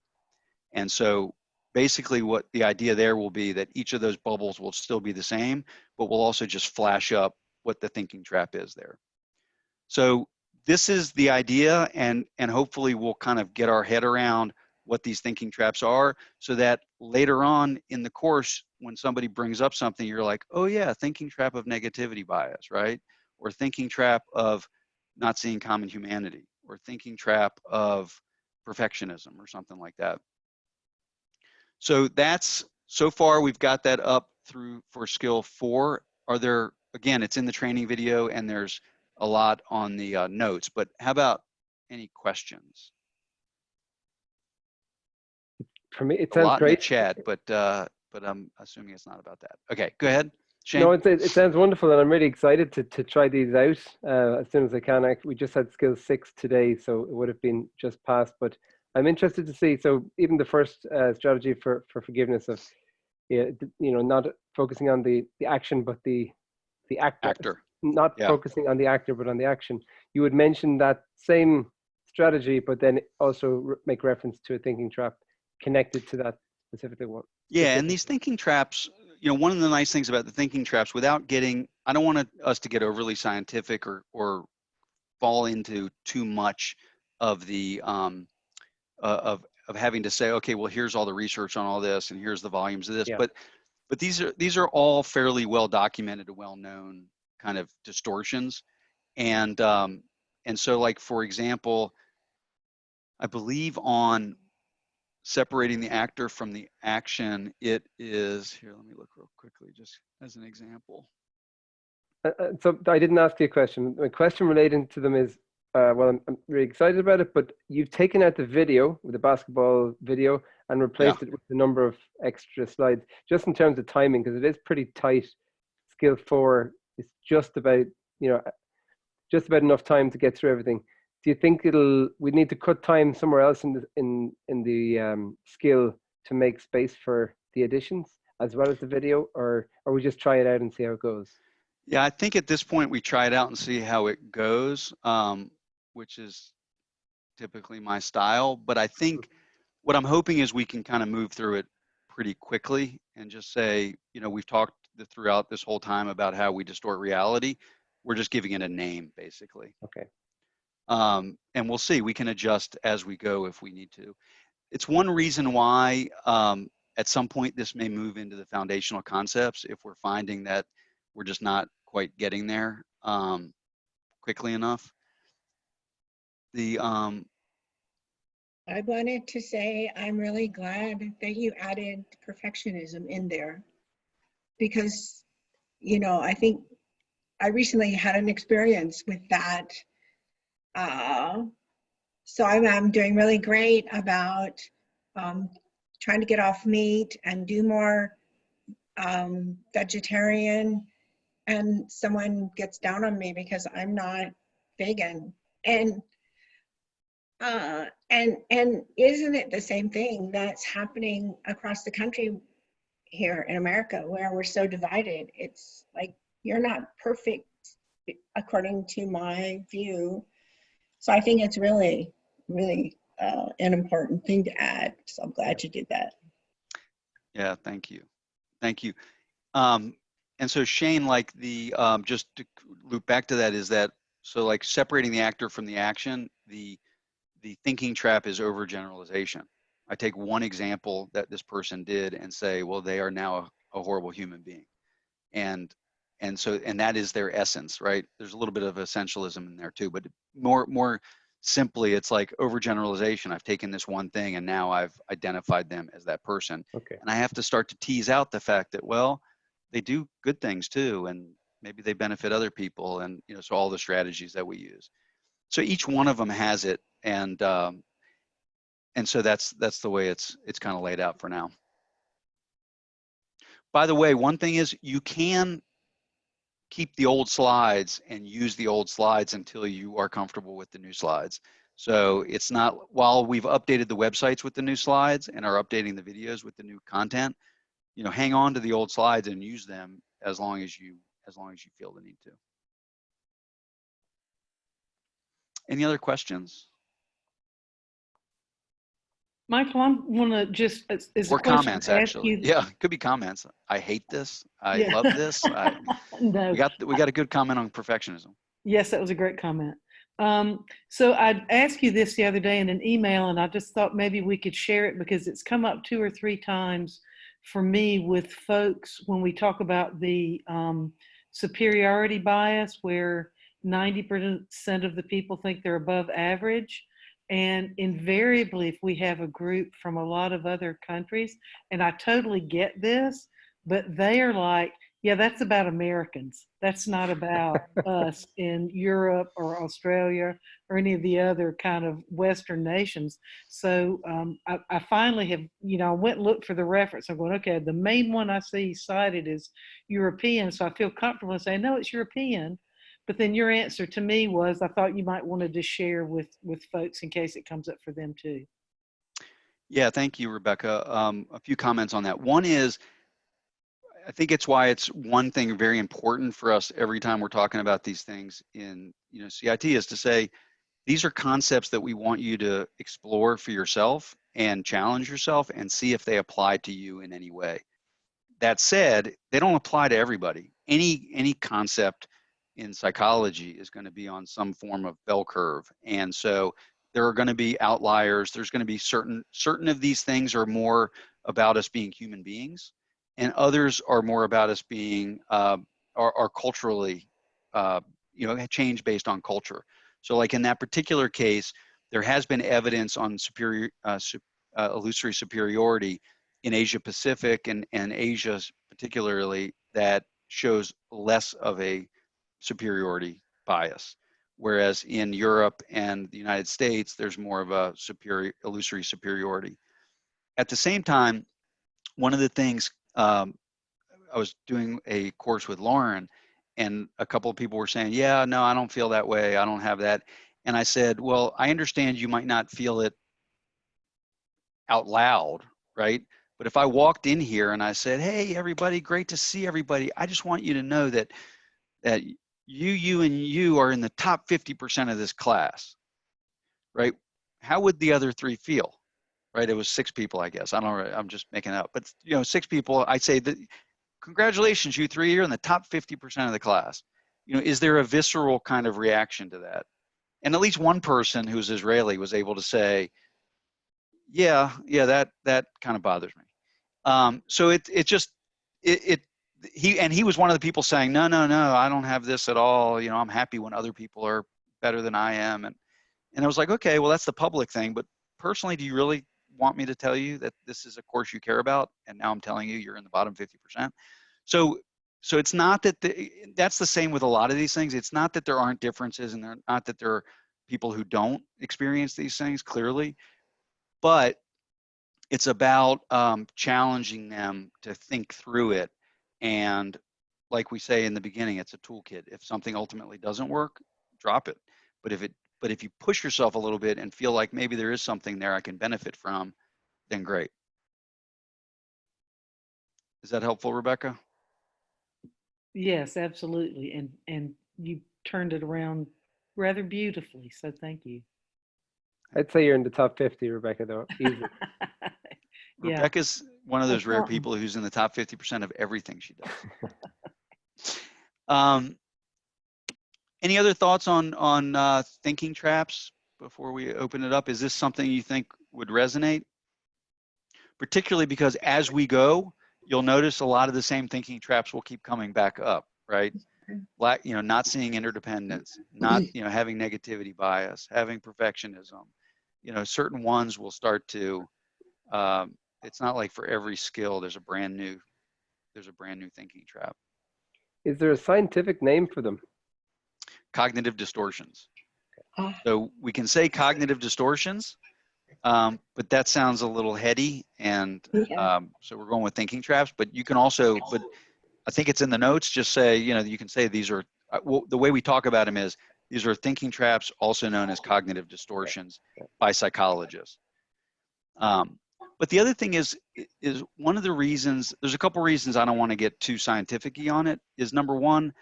And so basically what the idea there will be that each of those bubbles will still be the same, but we'll also just flash up what the thinking trap is there. So this is the idea, and hopefully we'll kind of get our head around what these thinking traps are, so that later on in the course, when somebody brings up something, you're like, oh yeah, thinking trap of negativity bias, right? Or thinking trap of not seeing common humanity, or thinking trap of perfectionism, or something like that. So so far we've got that up for skill 4. Are there, again, it's in the training video and there's a lot on the notes, but how about any questions? For me, it A lot sounds in the great. chat, but I'm assuming it's not about that. Okay, go ahead, Shane. No, it sounds wonderful, and I'm really excited to try these out as soon as I can. We just had skill 6 today, so it would have been just passed, but I'm interested to see. So even the first strategy for forgiveness of, not focusing on the action, but the actor. Not focusing on the actor, but on the action. You would mention that same strategy, but then also make reference to a thinking trap connected to that specific one. Yeah, and these thinking traps, one of the nice things about the thinking traps, without getting, I don't want us to get overly scientific or fall into too much of the of having to say, okay, well, here's all the research on all this, and here's the volumes of this. Yeah. But these are all fairly well documented and well known kind of distortions, and so, like, for example, I believe on separating the actor from the action, it is here. Let me look real quickly, just as an example. So I didn't ask you a question. My question relating to them is, well, I'm really excited about it, but you've taken out the video, the basketball video, and replaced it with a number of extra slides, just in terms of timing, because it is pretty tight. Skill 4 is just about enough time to get through everything. Do you think we need to cut time somewhere else in the skill to make space for the additions as well as the video, or we just try it out and see how it goes? Yeah, I think at this point we try it out and see how it goes, which is typically my style. But I think what I'm hoping is we can kind of move through it pretty quickly and just say, we've talked throughout this whole time about how we distort reality. We're just giving it a name, basically. Okay. And we'll see. We can adjust as we go if we need to. It's one reason why at some point this may move into the foundational concepts if we're finding that we're just not quite getting there quickly enough. I wanted to say I'm really glad that you added perfectionism in there, because, I think I recently had an experience with that. So I'm doing really great about trying to get off meat and do more vegetarian, and someone gets down on me because I'm not vegan. And isn't it the same thing that's happening across the country here in America, where we're so divided? It's like, you're not perfect according to my view. So I think it's really, really an important thing to add. So I'm glad you did that. Yeah, thank you. Thank you. And so Shane, like just to loop back to that, is that, so like separating the actor from the action, the thinking trap is overgeneralization. I take one example that this person did and say, well, they are now a horrible human being. And that is their essence, right? There's a little bit of essentialism in there too, but more simply, it's like overgeneralization. I've taken this one thing and now I've identified them as that person. Okay. And I have to start to tease out the fact that, well, they do good things too, and maybe they benefit other people, and so all the strategies that we use. So each one of them has it, and so that's the way it's kind of laid out for now. By the way, one thing is you can keep the old slides and use the old slides until you are comfortable with the new slides. So it's not, while we've updated the websites with the new slides and are updating the videos with the new content, hang on to the old slides and use them as long as you feel the need to. Any other questions? Michael, I want to just, or comments, actually. Yeah, it could be comments. I hate this. I love this. No. We got a good comment on perfectionism. Yes, that was a great comment. So I asked you this the other day in an email, and I just thought maybe we could share it because it's come up 2 or 3 times for me with folks when we talk about the superiority bias, where 90% of the people think they're above average. And invariably, if we have a group from a lot of other countries, and I totally get this, but they are like, yeah, that's about Americans. That's not about us in Europe or Australia or any of the other kind of Western nations. So I finally have, I went and looked for the reference. I'm going, okay, the main one I see cited is European. So I feel comfortable saying, no, it's European. But then your answer to me was, I thought you might want to just share with folks in case it comes up for them too. Yeah, thank you, Rebecca. A few comments on that. One is, I think it's why it's one thing very important for us every time we're talking about these things in CIT is to say, these are concepts that we want you to explore for yourself and challenge yourself and see if they apply to you in any way. That said, they don't apply to everybody. Any concept in psychology is going to be on some form of bell curve. And so there are going to be outliers. There's going to be certain of these things are more about us being human beings, and others are more about us being are culturally change based on culture. So like in that particular case, there has been evidence on illusory superiority in Asia Pacific and Asia particularly that shows less of a superiority bias, whereas in Europe and the United States there's more of a illusory superiority. At the same time, one of the things, I was doing a course with Lauren, and a couple of people were saying, yeah, no, I don't feel that way, I don't have that. And I said, well, I understand you might not feel it out loud, right? But if I walked in here and I said, hey, everybody, great to see everybody, I just want you to know that you and you are in the top 50% of this class, right? How would the other 3 feel, right? It was 6 people, I guess. I don't know, I'm just making it up. But 6 people, I say that, congratulations, you 3, you're in the top 50% of the class. Is there a visceral kind of reaction to that? And at least one person who's Israeli was able to say, yeah, that kind of bothers me. So he was one of the people saying, no, I don't have this at all. I'm happy when other people are better than I am. And I was like, okay, well, that's the public thing. But personally, do you really want me to tell you that this is a course you care about? And now I'm telling you, you're in the bottom 50%. So it's not that that's the same with a lot of these things. It's not that there aren't differences, and not that there are people who don't experience these things clearly, but it's about challenging them to think through it. And like we say in the beginning, it's a toolkit. If something ultimately doesn't work, drop it. But if you push yourself a little bit and feel like maybe there is something there I can benefit from, then great. Is that helpful, Rebecca? Yes, absolutely. And you turned it around rather beautifully. So thank you. I'd say you're in the top 50, Rebecca, though. Easy. Yeah. Rebecca's one of those rare people who's in the top 50% of everything she does. Any other thoughts on thinking traps before we open it up? Is this something you think would resonate? Particularly because as we go, you'll notice a lot of the same thinking traps will keep coming back up, right? Like, not seeing interdependence, not, having negativity bias, having perfectionism, certain ones will start to, it's not like for every skill, there's a brand new thinking trap. Is there a scientific name for them? Cognitive distortions. Oh. So we can say cognitive distortions, but that sounds a little heady, and Yeah. so we're going with thinking traps. But you can also, but I think it's in the notes. Just say, you know, you can say these are. Well, the way we talk about them is these are thinking traps, also known as cognitive distortions by psychologists. But the other thing is one of the reasons. There's a couple reasons I don't want to get too scientific-y on it. Is number one,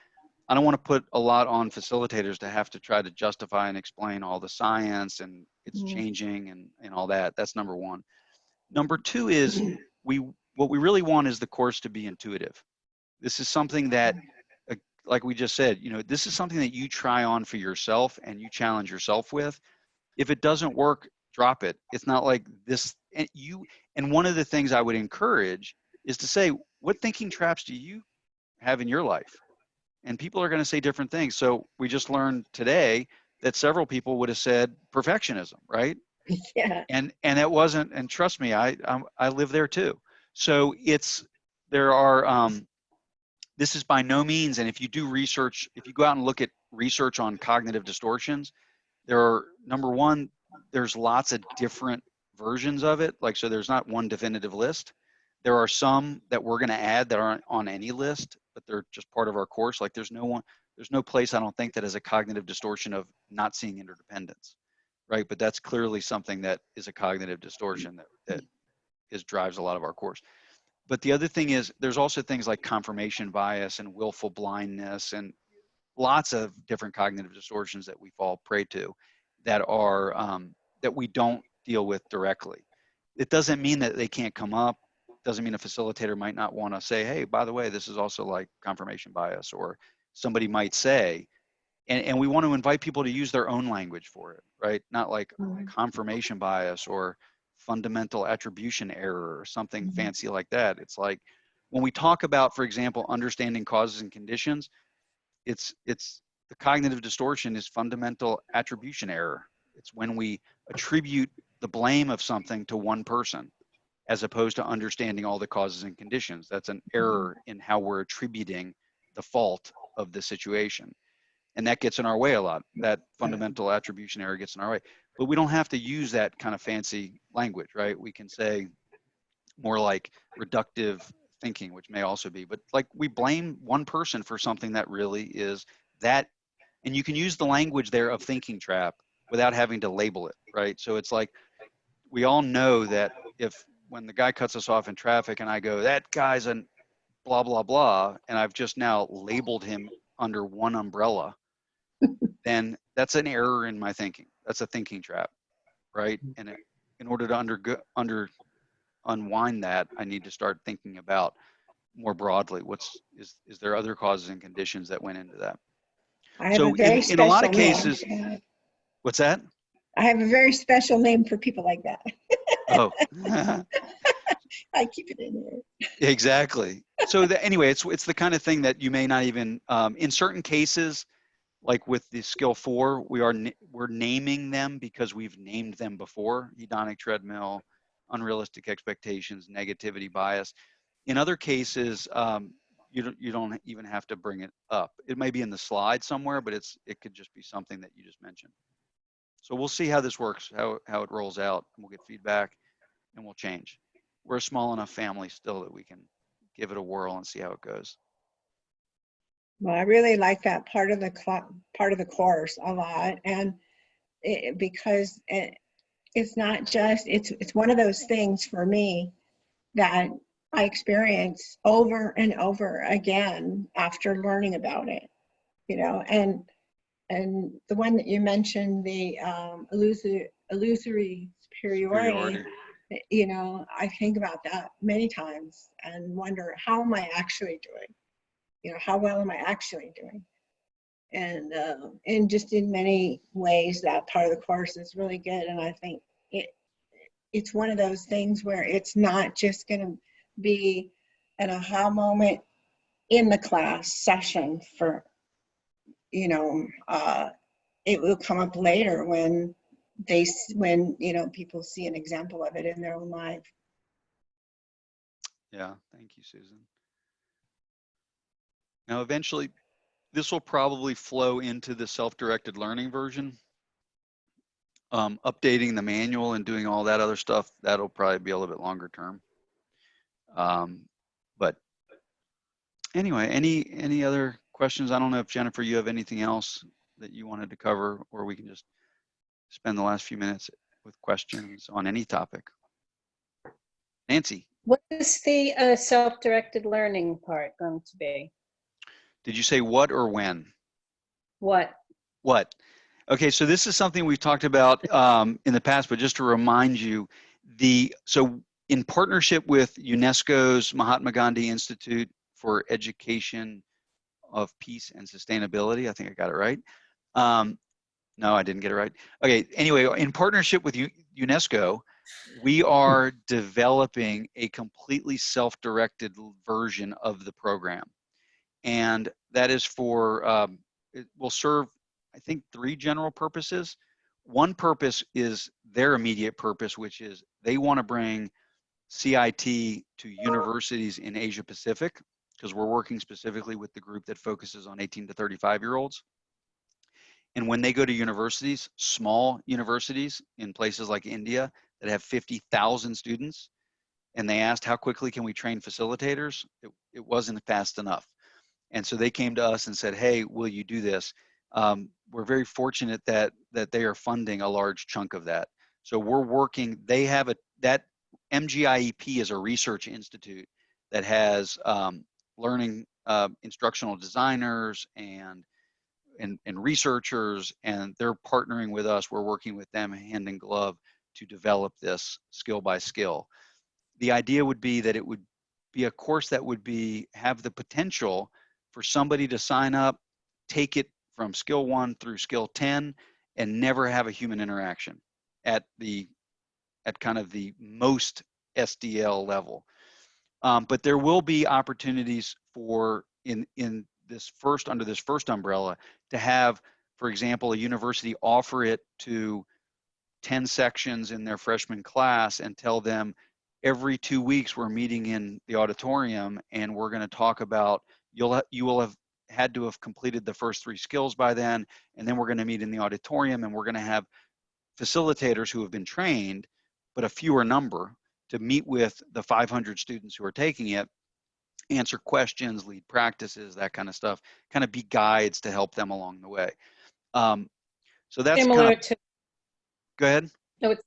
I don't want to put a lot on facilitators to have to try to justify and explain all the science and it's changing and all that. That's number one. Number two is what we really want is the course to be intuitive. This is something that, like we just said, you know, this is something that you try on for yourself and you challenge yourself with. If it doesn't work, drop it. It's not like this. And one of the things I would encourage is to say, what thinking traps do you have in your life? And people are going to say different things. So we just learned today that several people would have said perfectionism, right? Yeah. And that wasn't, and trust me, I live there too. So this is by no means, and if you do research, if you go out and look at research on cognitive distortions, there are, number one, there's lots of different versions of it. Like, so there's not one definitive list. There are some that we're going to add that aren't on any list, but they're just part of our course. Like there's no place, I don't think, that has a cognitive distortion of not seeing interdependence, right? But that's clearly something that is a cognitive distortion that drives a lot of our course. But the other thing is there's also things like confirmation bias and willful blindness and lots of different cognitive distortions that we fall prey to that are that we don't deal with directly. It doesn't mean that they can't come up. Doesn't mean a facilitator might not want to say, hey, by the way, this is also like confirmation bias, or somebody might say, and we want to invite people to use their own language for it, right? Not like confirmation bias or fundamental attribution error or something fancy like that. It's like when we talk about, for example, understanding causes and conditions, it's the cognitive distortion is fundamental attribution error. It's when we attribute the blame of something to one person as opposed to understanding all the causes and conditions. That's an error in how we're attributing the fault of the situation. And that gets in our way a lot. That fundamental attribution error gets in our way. But we don't have to use that kind of fancy language, right? We can say more like reductive thinking, which may also be, but like we blame one person for something that really is that, and you can use the language there of thinking trap without having to label it, right? So it's like, we all know that when the guy cuts us off in traffic and I go, that guy's a blah, blah, blah, and I've just now labeled him under one umbrella, then that's an error in my thinking. That's a thinking trap, right? And in order to unwind that, I need to start thinking about more broadly, is there other causes and conditions that went into that? I have So a very in a lot of special cases, name. what's that? I have a very special name for people like that. Oh, I keep it in there. exactly. So anyway, it's the kind of thing that you may not even, in certain cases, like with the skill 4, we're naming them because we've named them before: hedonic treadmill, unrealistic expectations, negativity bias. In other cases, you don't even have to bring it up. It may be in the slide somewhere, but it could just be something that you just mentioned. So we'll see how this works, how it rolls out. We'll get feedback and we'll change. We're a small enough family still that we can give it a whirl and see how it goes. Well, I really like that part of the course a lot, and because it's not just, it's one of those things for me that I experience over and over again after learning about it, you know. And the one that you mentioned, the illusory superiority, you know, I think about that many times and wonder, how am I actually doing? You know, how well am I actually doing? And just in many ways, that part of the course is really good. And I think it's one of those things where it's not just going to be an aha moment in the class session for, you know, it will come up later when you know, people see an example of it in their own life. Yeah, thank you, Susan. Now, eventually, this will probably flow into the self-directed learning version. Updating the manual and doing all that other stuff, that'll probably be a little bit longer term. But anyway, any other questions? I don't know if Jennifer, you have anything else that you wanted to cover, or we can just spend the last few minutes with questions on any topic. Nancy. What is the self-directed learning part going to be? Did you say what or when? What? What? Okay, so this is something we've talked about in the past, but just to remind you, so in partnership with UNESCO's Mahatma Gandhi Institute for Education of Peace and Sustainability, I think I got it right. No, I didn't get it right. Okay, anyway, in partnership with UNESCO, we are developing a completely self-directed version of the program. And that is for, it will serve, I think, 3 general purposes. One purpose is their immediate purpose, which is they want to bring CIT to universities in Asia Pacific, because we're working specifically with the group that focuses on 18 to 35-year-olds. And when they go to universities, small universities in places like India that have 50,000 students, and they asked how quickly can we train facilitators, it wasn't fast enough. And so they came to us and said, hey, will you do this? We're very fortunate that they are funding a large chunk of that. So we're working, they have that MGIEP is a research institute that has learning instructional designers and researchers, and they're partnering with us. We're working with them hand in glove to develop this skill by skill. The idea would be that it would be a course that would have the potential for somebody to sign up, take it from skill 1 through skill 10, and never have a human interaction at kind of the most SDL level. But there will be opportunities for in this under this first umbrella to have, for example, a university offer it to 10 sections in their freshman class and tell them every 2 weeks we're meeting in the auditorium and we're going to talk about, you will have had to have completed the first 3 skills by then, and then we're going to meet in the auditorium and we're going to have facilitators who have been trained, but a fewer number, to meet with the 500 students who are taking it, answer questions, lead practices, that kind of stuff, kind of be guides to help them along the way. So that's similar kind of, to, go ahead. no, it's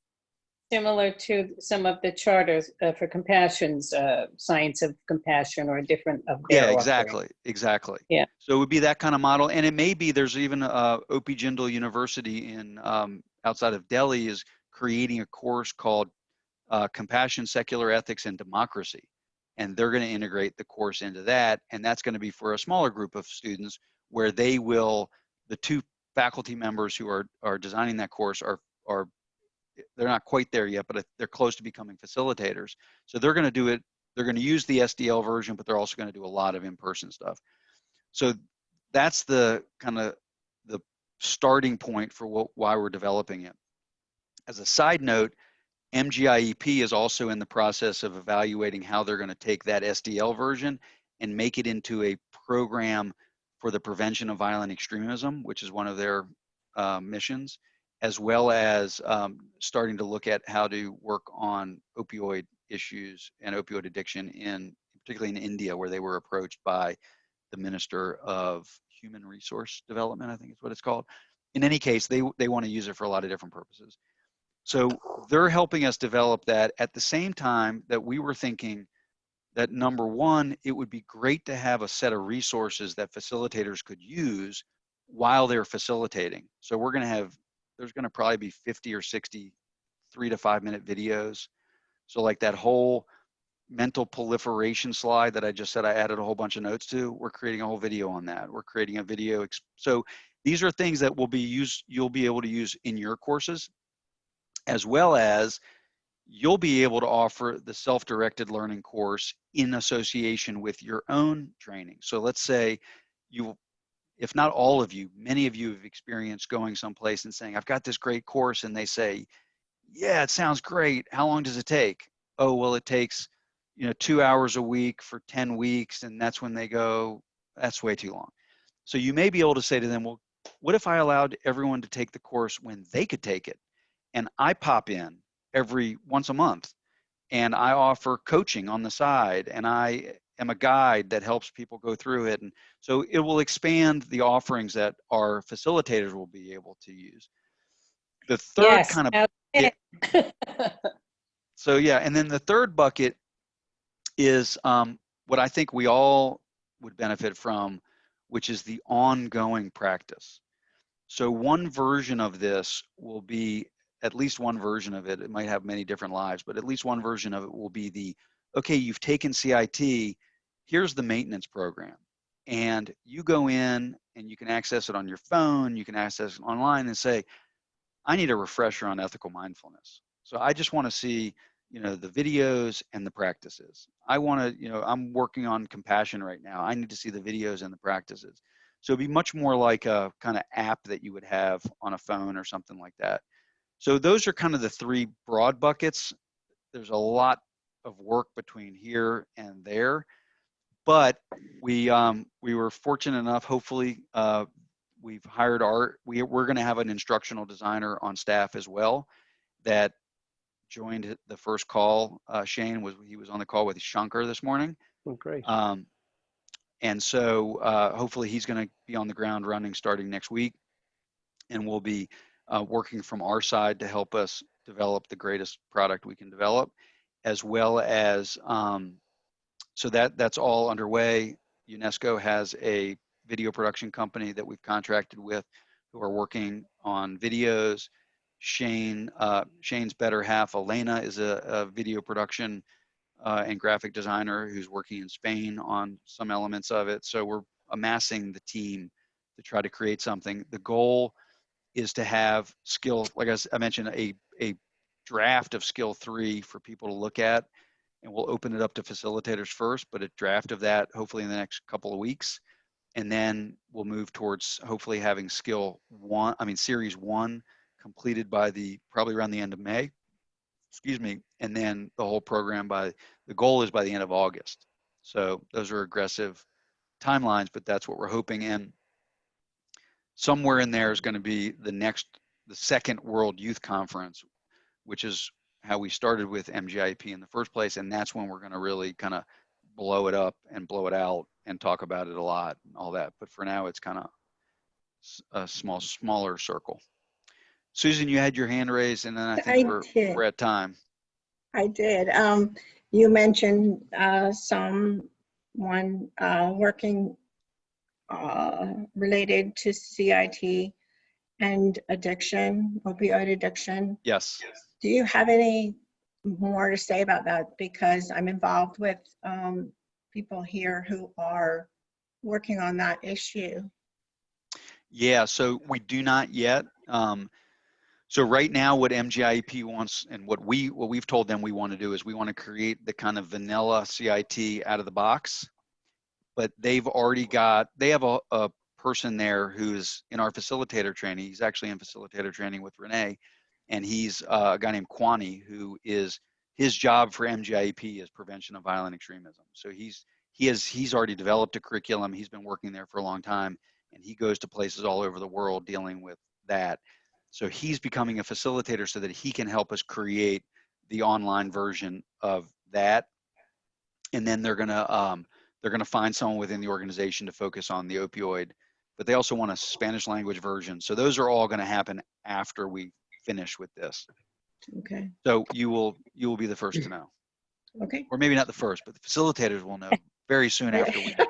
similar to some of the charters for Compassion's Science of Compassion, or different of their Yeah, offering. exactly. Yeah. So it would be that kind of model, and it may be there's even OP Jindal University in outside of Delhi is creating a course called Compassion, Secular Ethics, and Democracy, and they're going to integrate the course into that, and that's going to be for a smaller group of students where they will, the 2 faculty members who are designing that course are they're not quite there yet, but they're close to becoming facilitators. So they're going to do it. They're going to use the SDL version, but they're also going to do a lot of in-person stuff. So that's the kind of the starting point for why we're developing it. As a side note, MGIEP is also in the process of evaluating how they're going to take that SDL version and make it into a program for the prevention of violent extremism, which is one of their missions, as well as starting to look at how to work on opioid issues and opioid addiction, particularly in India, where they were approached by the Minister of Human Resource Development, I think is what it's called. In any case, they want to use it for a lot of different purposes. So they're helping us develop that at the same time that we were thinking that, number one, it would be great to have a set of resources that facilitators could use while they're facilitating. So we're going to have, there's going to probably be 50 or 60 3 to 5 minute videos. So like that whole mental proliferation slide that I just said I added a whole bunch of notes to, we're creating a whole video on that. We're creating a video. So these are things that will be used, you'll be able to use in your courses, as well as you'll be able to offer the self-directed learning course in association with your own training. So let's say you, if not all of you, many of you have experienced going someplace and saying, I've got this great course, and they say, yeah, it sounds great. How long does it take? Oh, well, it takes, 2 hours a week for 10 weeks. And that's when they go, that's way too long. So you may be able to say to them, well, what if I allowed everyone to take the course when they could take it? And I pop in once a month and I offer coaching on the side, and I am a guide that helps people go through it. And so it will expand the offerings that our facilitators will be able to use. The third Yes. kind of, Okay. so yeah, and then the third bucket is what I think we all would benefit from, which is the ongoing practice. So one version of this will be, at least one version of it, it might have many different lives, but at least one version of it will be okay, you've taken CIT, here's the maintenance program. And you go in and you can access it on your phone, you can access it online and say, I need a refresher on ethical mindfulness. So I just want to see, the videos and the practices. I want to, I'm working on compassion right now. I need to see the videos and the practices. So it'd be much more like a kind of app that you would have on a phone or something like that. So those are kind of the three broad buckets. There's a lot of work between here and there, but we were fortunate enough, hopefully, we've hired we're going to have an instructional designer on staff as well that joined the first call. Shane he was on the call with Shankar this morning. Oh, great. And so hopefully he's going to be on the ground running starting next week, and we'll be working from our side to help us develop the greatest product we can develop, as well as, so that's all underway. UNESCO has a video production company that we've contracted with who are working on videos. Shane's better half, Elena, is a video production and graphic designer who's working in Spain on some elements of it. So we're amassing the team to try to create something. The goal is to have like I mentioned, a draft of skill 3 for people to look at, and we'll open it up to facilitators first, but a draft of that hopefully in the next couple of weeks. And then we'll move towards hopefully having series 1 completed by probably around the end of May, and then the whole program the goal is by the end of August. So those are aggressive timelines, but that's what we're hoping. And somewhere in there is going to be the second World Youth Conference, which is how we started with MGIP in the first place. And that's when we're going to really kind of blow it up and blow it out and talk about it a lot and all that. But for now, it's kind of a smaller circle. Susan, you had your hand raised, and then I think we're at time. I did. You mentioned someone working related to CIT and addiction, opioid addiction. Yes. Do you have any more to say about that? Because I'm involved with people here who are working on that issue. Yeah, so we do not yet. So right now what MGIEP wants, and what we've told them we want to do, is we want to create the kind of vanilla CIT out of the box. But they have a person there who's in our facilitator training. He's actually in facilitator training with Renee, and he's a guy named Kwani, who is, his job for MGIEP is prevention of violent extremism. So he's already developed a curriculum. He's been working there for a long time, and he goes to places all over the world dealing with that. So he's becoming a facilitator so that he can help us create the online version of that. And then they're gonna find someone within the organization to focus on the opioid, but they also want a Spanish language version. So those are all going to happen after we finish with this. Okay. So you will be the first to know. Okay. Or maybe not the first, but the facilitators will know very soon after we do.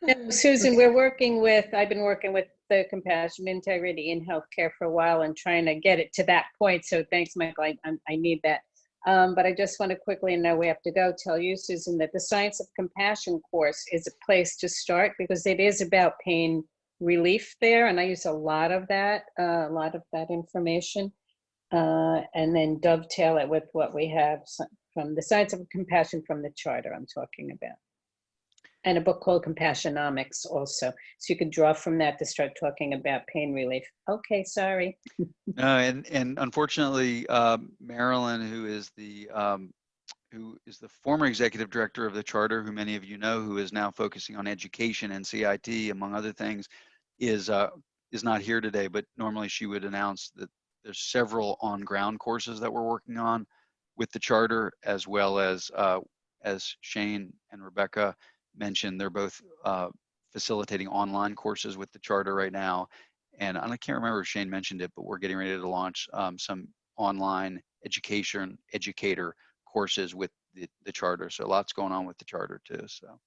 No, Susan, I've been working with the compassion integrity in healthcare for a while and trying to get it to that point. So thanks, Michael. I need that. But I just want to quickly, and now we have to go, tell you, Susan, that the Science of Compassion course is a place to start because it is about pain relief there. And I use a lot of that information, and then dovetail it with what we have from the Science of Compassion from the charter I'm talking about. And a book called Compassionomics also. So you could draw from that to start talking about pain relief. Okay, sorry. And unfortunately, Marilyn, who is the who is the former executive director of the charter, who many of you know, who is now focusing on education and CIT, among other things, is not here today, but normally she would announce that there's several on-ground courses that we're working on with the charter, as well as Shane and Rebecca mentioned, they're both facilitating online courses with the charter right now. And I can't remember if Shane mentioned it, but we're getting ready to launch some online educator courses with the charter. So lots going on with the charter too. So,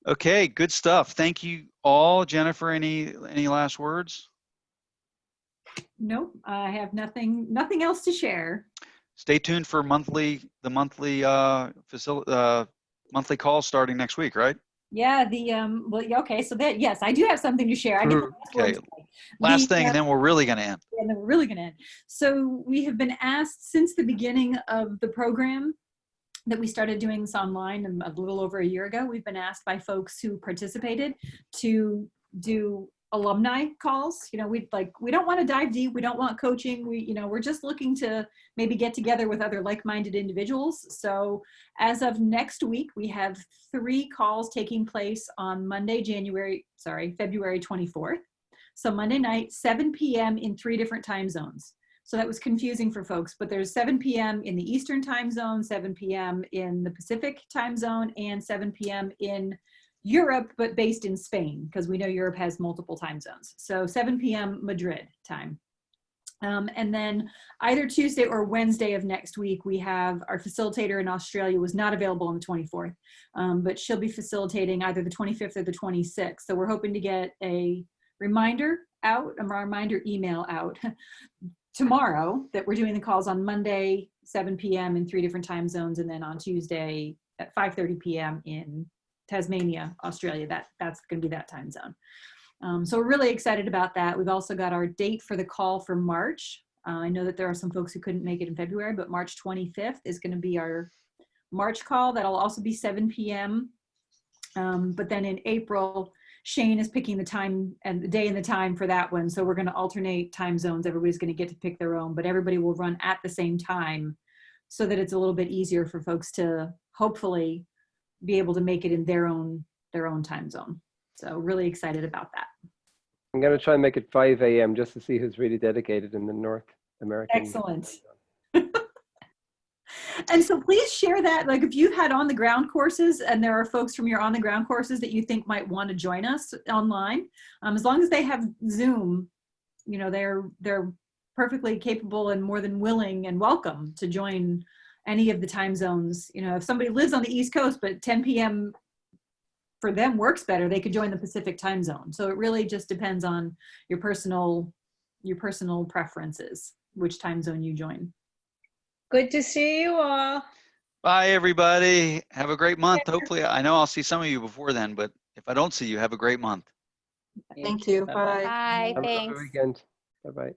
okay, good stuff. Thank you all. Jennifer, any last words? Nope, I have nothing else to share. Stay tuned for monthly calls starting next week, right? Yeah, well, okay, so that, yes, I do have something to share. I get the last Okay, words. last thing, and then we're really going to end. And then we're really going to end. So we have been asked since the beginning of the program that we started doing this online a little over a year ago. We've been asked by folks who participated to do alumni calls. You know, we don't want to dive deep. We don't want coaching. We're just looking to maybe get together with other like-minded individuals. So as of next week, we have 3 calls taking place on Monday, February 24th. So Monday night, 7 p.m. in 3 different time zones. So that was confusing for folks, but there's 7 p.m. in the Eastern time zone, 7 p.m. in the Pacific time zone, and 7 p.m. in Europe, but based in Spain, because we know Europe has multiple time zones. So 7 p.m. Madrid time. And then either Tuesday or Wednesday of next week, we have our facilitator in Australia was not available on the 24th, but she'll be facilitating either the 25th or the 26th. So we're hoping to get a reminder email out tomorrow that we're doing the calls on Monday, 7 p.m. in 3 different time zones, and then on Tuesday at 5:30 p.m. in Tasmania, Australia. That's going to be that time zone. So we're really excited about that. We've also got our date for the call for March. I know that there are some folks who couldn't make it in February, but March 25th is going to be our March call. That'll also be 7 p.m. But then in April, Shane is picking the time and the day and the time for that one. So we're going to alternate time zones. Everybody's going to get to pick their own, but everybody will run at the same time so that it's a little bit easier for folks to hopefully be able to make it in their own time zone. So really excited about that. I'm going to try and make it 5 a.m. just to see who's really dedicated in the North American. Excellent. And so please share that, like if you've had on the ground courses and there are folks from your on the ground courses that you think might want to join us online, as long as they have Zoom, they're perfectly capable and more than willing and welcome to join any of the time zones. If somebody lives on the East Coast, but 10 p.m. for them works better, they could join the Pacific time zone. So it really just depends on your personal preferences, which time zone you join. Good to see you all. Bye, everybody. Have a great month. Hopefully, I know I'll see some of you before then, but if I don't see you, have a great month. Thank you. Bye. Bye. Have a Thanks. lovely weekend. Bye-bye.